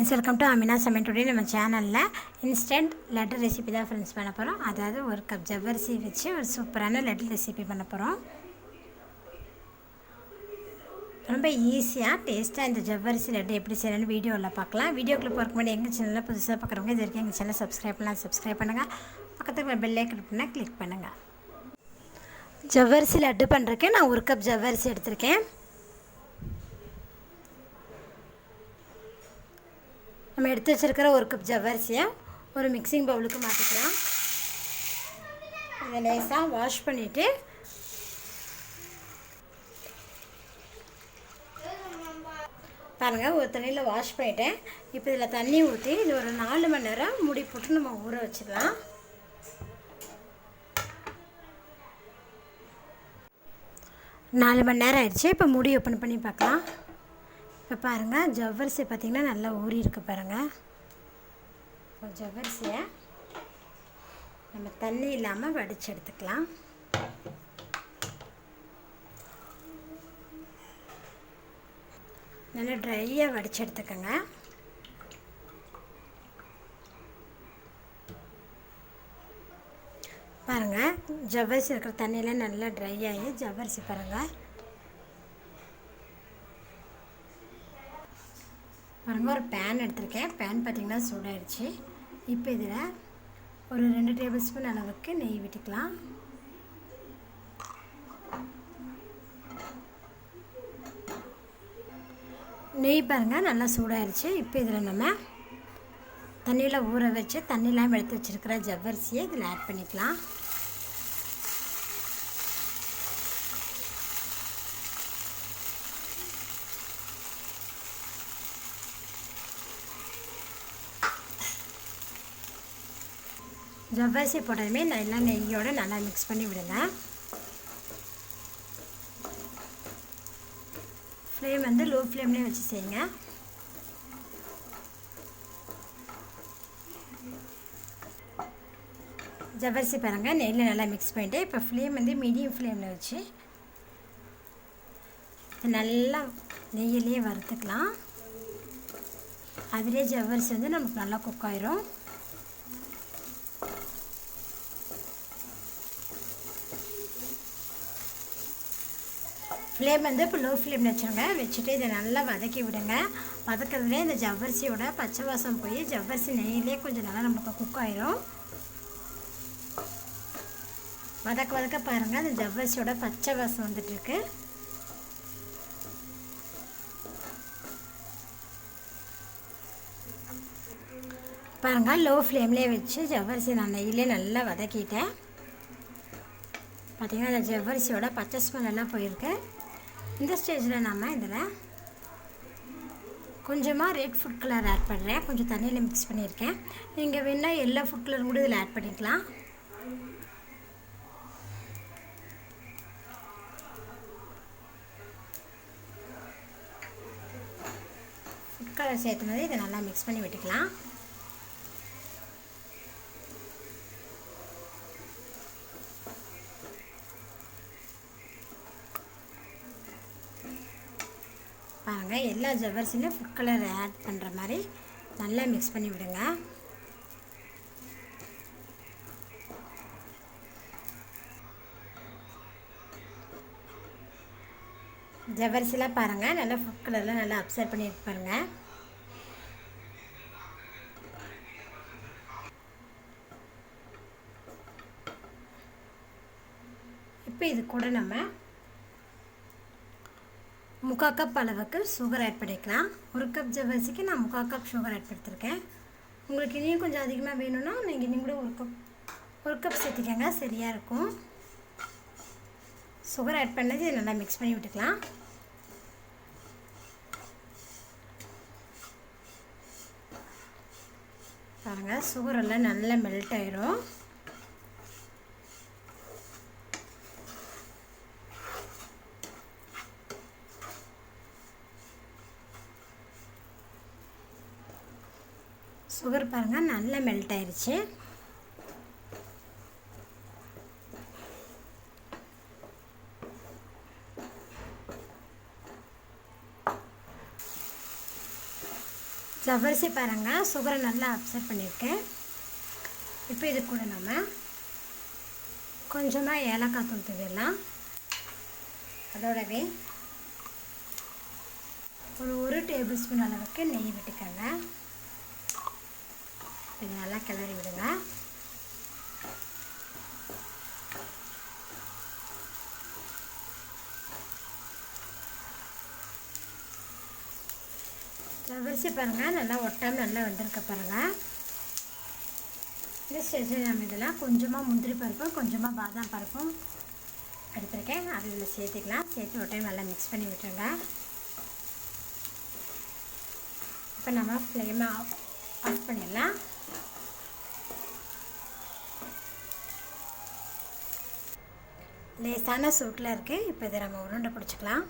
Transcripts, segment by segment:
Friends, welcome to Amina சமையல். Today நம்ம சேனலில் இன்ஸ்டன்ட் லட்டு ரெசிபி தான் ஃப்ரெண்ட்ஸ் பண்ண போகிறோம். அதாவது 1 கப் ஜவ்வரிசி வச்சு ஒரு சூப்பரான லட்டு ரெசிபி பண்ண போகிறோம். ரொம்ப ஈஸியாக டேஸ்ட்டாக இந்த ஜவ்வரிசி லட்டு எப்படி செய்யணும்னு வீடியோவில் பார்க்கலாம். வீடியோக்குள்ளே போகிறக்கு முன்னாடி எங்கள் சேனலில் புதுசாக பார்க்குறவங்க இது வரைக்கும் எங்கள் சேனலை சப்ஸ்கிரைப் பண்ணுங்கள். பக்கத்துக்கு பெல் ஐக்கன் பண்ணால் கிளிக் பண்ணுங்கள். ஜவ்வரிசி லட்டு பண்ணுறதுக்கு நான் 1 கப் ஜவ்வரிசி எடுத்திருக்கேன். நம்ம எடுத்து வச்சுருக்கிற 1 கப் ஜவ்வரிசியை ஒரு மிக்சிங் பவுலுக்கு மாற்றிக்கலாம். இதை லேசாக வாஷ் பண்ணிவிட்டு பாருங்கள், ஒரு தண்ணியில் வாஷ் பண்ணிவிட்டேன். இப்போ இதில் தண்ணி ஊற்றி இது ஒரு 4 மணி நேரம் மூடி போட்டு நம்ம ஊற வச்சிடலாம். நாலு மணி நேரம் ஆயிடுச்சு. இப்போ மூடி ஓப்பன் பண்ணி பார்க்கலாம். இப்போ பாருங்கள், ஜவ்வரிசி பார்த்திங்கன்னா நல்லா ஊறி இருக்குது பாருங்கள். இப்போ ஜவ்வரிசியை நம்ம தண்ணி இல்லாமல் வடித்து எடுத்துக்கலாம். நல்லா ட்ரையாக வடித்து எடுத்துக்கோங்க. பாருங்கள், ஜவ்வரிசி இருக்கிற தண்ணியில் நல்லா ட்ரை ஆகி ஜவ்வரிசி பாருங்கள். பாருங்கள், ஒரு பேன் எடுத்திருக்கேன். பேன் பார்த்திங்கன்னா சூடாகிடுச்சு. இப்போ இதில் ஒரு 2 டேபிள் ஸ்பூன் அளவுக்கு நெய் விட்டுக்கலாம். நெய் பாருங்கள் நல்லா சூடாகிடுச்சு. இப்போ இதில் நம்ம தண்ணியில் ஊற வச்சு தண்ணியெலாம் எடுத்து வச்சுருக்கிற ஜவ்வரிசியை இதில் ஆட் பண்ணிக்கலாம். ஜவ்வரிசி போட்டதுமே நல்லா நெய்யோடு நல்லா மிக்ஸ் பண்ணி விடுங்க. ஃப்ளேம் வந்து லோ ஃப்ளேம்லேயே வச்சு செய்யுங்க. ஜவ்வரிசி பாருங்கள் நெய்யில் நல்லா மிக்ஸ் பண்ணிவிட்டு இப்போ ஃப்ளேம் வந்து மீடியம் ஃப்ளேமில் வச்சு நல்லா நெய்யிலேயே வறுத்துக்கலாம். அதிலே ஜவ்வரிசி வந்து நமக்கு நல்லா குக் ஆயிரும். ஃப்ளேம் வந்து இப்போ லோ ஃப்ளேமில் வச்சுருங்க. வச்சுட்டு இதை நல்லா வதக்கி விடுங்க. வதக்கிறதுலே இந்த ஜவ்வரிசியோட பச்சை வாசம் போய் ஜவ்வரிசி நெய்யிலே கொஞ்சம் நல்லா நமக்கு குக் ஆயிரும். வதக்க பாருங்கள், அந்த ஜவ்வரிசியோட பச்சை வாசம் வந்துட்டுருக்கு. பாருங்கள், லோ ஃப்ளேம்லேயே வச்சு ஜவ்வரிசி நான் நெய்யிலே நல்லா வதக்கிட்டேன். பார்த்திங்கன்னா அந்த ஜவ்வரிசியோட பச்சை ஸ்மெல் எல்லாம் போயிருக்கு. இந்த ஸ்டேஜில் நம்ம இதில் கொஞ்சமாக ரெட் ஃபுட் கலர் ஆட் பண்ணுறேன். கொஞ்சம் தண்ணியில் மிக்ஸ் பண்ணியிருக்கேன். நீங்கள் வேணால் எல்லா ஃபுட் கலர் கூட இதில் ஆட் பண்ணிக்கலாம். ஃபுட் கலர் சேர்த்துனது இதை நல்லா மிக்ஸ் பண்ணி விட்டுக்கலாம். பாருங்கள், எல்லா ஜவ்வரிசிலையும் ஃபுட் கலர் ஆட் பண்ணுற மாதிரி நல்லா மிக்ஸ் பண்ணி விடுங்க. ஜவ்வரிசிலாம் பாருங்கள் நல்லா ஃபுட் கலரில் நல்லா அப்சர்வ் பண்ணி பாருங்கள். இப்போ இது கூட நம்ம 3/4 கப் அளவுக்கு சுகர் ஆட் பண்ணிக்கலாம். 1 கப் ஜவ்வரிசிக்கு நான் 3/4 கப் சுகர் ஆட் பண்ணியிருக்கேன். உங்களுக்கு இனியும் கொஞ்சம் அதிகமாக வேணும்னா நீங்கள் இன்னும் கூட 1 கப் சேர்த்துக்கங்க, சரியாக இருக்கும். சுகர் ஆட் பண்ணது இதை நல்லா மிக்ஸ் பண்ணி விட்டுக்கலாம். பாருங்கள், சுகர் எல்லாம் நல்லா மெல்ட் ஆயிரும். சுகர் பாருங்கள் நல்லா மெல்ட் ஆயிடுச்சு. ஜவ்வரிசி பாருங்கள் சுகரை நல்லா அப்சர்வ் பண்ணியிருக்கேன். இப்போ இது கூட நம்ம கொஞ்சமாக ஏலக்காய் தூள் தூவிடலாம். அதோடவே ஒரு டேபிள் ஸ்பூன் அளவுக்கு நெய் விட்டுக்கோங்க. இது நல்லா கிளறி விடுங்க. ஜவ்வரிசி பாருங்கள் நல்லா ஒட்டாமல் நல்லா வந்திருக்க பாருங்கள். இந்த ஸ்டேஜில் நம்ம இதெல்லாம் கொஞ்சமாக முந்திரி பருப்பும் கொஞ்சமாக பாதாம் பருப்பும் எடுத்துருக்கேன். அது இதில் சேர்த்துக்கலாம். சேர்த்து ஒரு டைம் நல்லா மிக்ஸ் பண்ணி விட்டுருங்க. இப்போ நம்ம ஃப்ளேமை ஆஃப் பண்ணிடலாம். லேசான சூட்டில் இருக்குது. இப்போ இதை நம்ம உருண்டை பிடிச்சிக்கலாம்.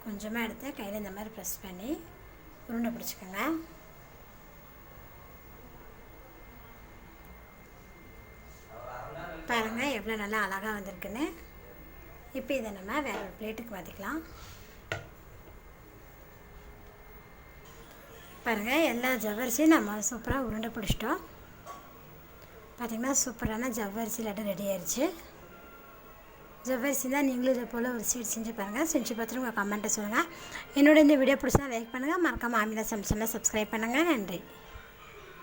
கொஞ்சமாக எடுத்து கையில் இந்த மாதிரி ப்ரெஸ் பண்ணி உருண்டை பிடிச்சிக்கோங்க. பாருங்கள் எவ்வளோ நல்லா அழகாக வந்திருக்குன்னு. இப்போ இதை நம்ம வேறு ஒரு பிளேட்டுக்கு மாற்றிக்கலாம். பாருங்கள் எல்லா ஜவ்வரிசியும் நம்ம சூப்பராக உருண்டை பிடிச்சிட்டோம். பார்த்திங்கன்னா சூப்பரான ஜவ்வரிசி லட்டு ரெடி ஆயிடுச்சு. ஜவ்வரிசி தான் நீங்களும் இதை போல் ஒரு ஸ்வீட் செஞ்சு பாருங்கள். செஞ்சு பார்த்துட்டு உங்கள் கமெண்ட்டை சொல்லுங்கள். என்னோட இந்த வீடியோ பிடிச்சா லைக் பண்ணுங்கள். மறக்காமல் ஆமிலா சமைச்சலை சப்ஸ்கிரைப் பண்ணுங்கள். நன்றி.